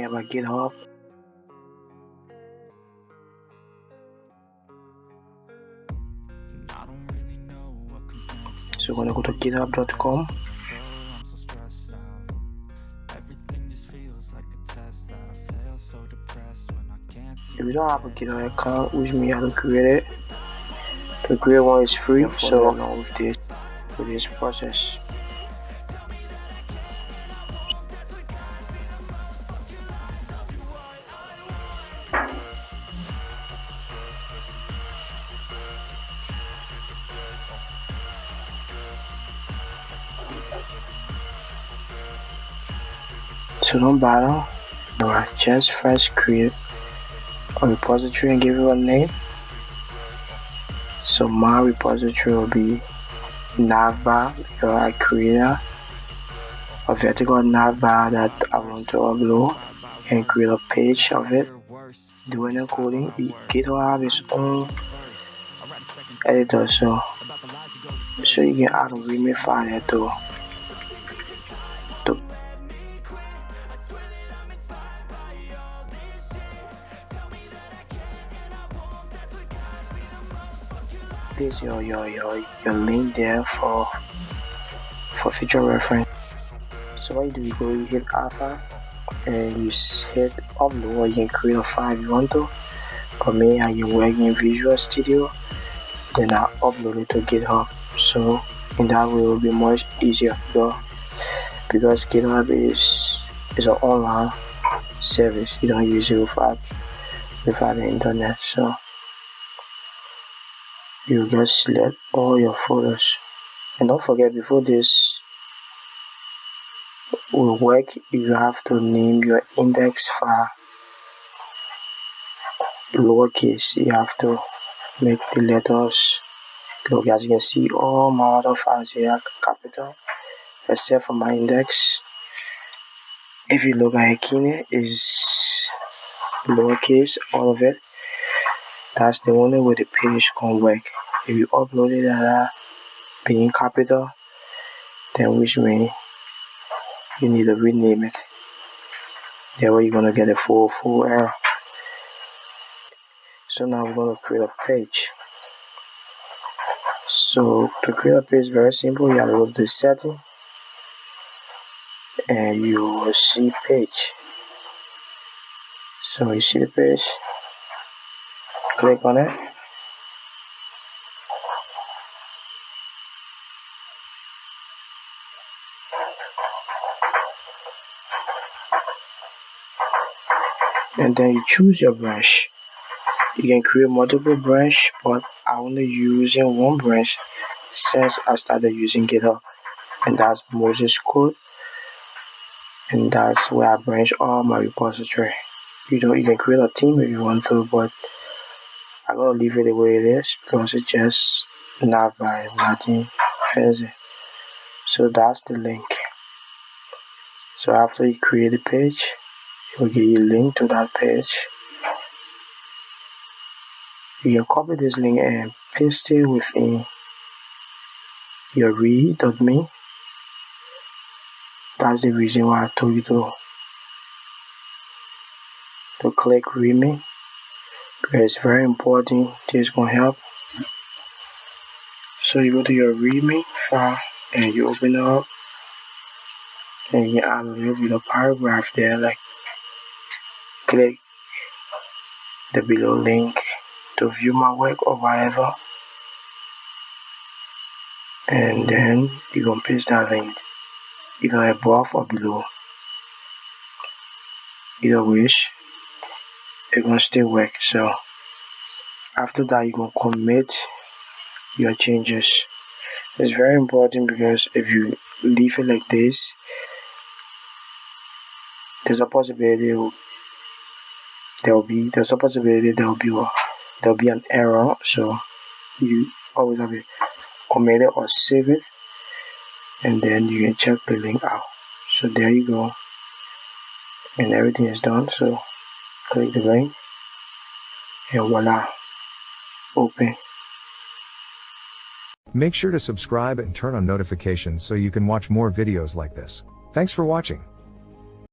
about GitHub. So we're gonna go to github.com. If you don't have a GitHub account, which means how to create it. To create one is free, so along with this process. So don't bother. Alright, just first create a repository and give it a name. So my repository will be navbar, because I created a vertical navbar that I want to upload and create a page of it. Doing the coding. GitHub have its own editor, so you can add a readme file here to place your link there for future reference. So what you do, you hit alpha and you hit upload, or you can create a file if you want to. For me, I am working in Visual Studio, then I upload it to GitHub. So in that way it will be much easier because GitHub is an online service. You don't use it without the internet. So you just select all your folders, and don't forget, before this will work, you have to name your index file lowercase. You have to make the letters look. As you can see, all my other files here are capital except for my index. If you look at Kine, is lowercase, all of it. That's the only way the page can work. If you upload it at being capital, then which means you need to rename it. That way you're gonna get a full error. So now we're gonna create a page. So to create a page, very simple. You have to go to the setting and you will see page. So you see the page, click on it. And then you choose your branch. You can create multiple branch, but I'm only using one branch since I started using GitHub, and that's Moses Code, and that's where I branch all my repository. You can create a team if you want to, but I'm gonna leave it the way it is because it's just navbar, nothing fancy. So that's the link. So after you create the page, it will give you a link to that page. You can copy this link and paste it within your read.me. That's the reason why I told you to click readme, because it's very important. This is gonna help. So you go to your readme file and you open it up, and you add a little bit of paragraph there, like click the below link to view my work or whatever, and then you can paste that link either above or below. Either which it's gonna still work. So after that, you can commit your changes. It's very important because if you leave it like this, there's a possibility there'll be an error. So you always have to commit it or save it, and then you can check the link out. So there you go, and everything is done. So click the link and voila, open. Make sure to subscribe and turn on notifications so you can watch more videos like this. Thanks for watching.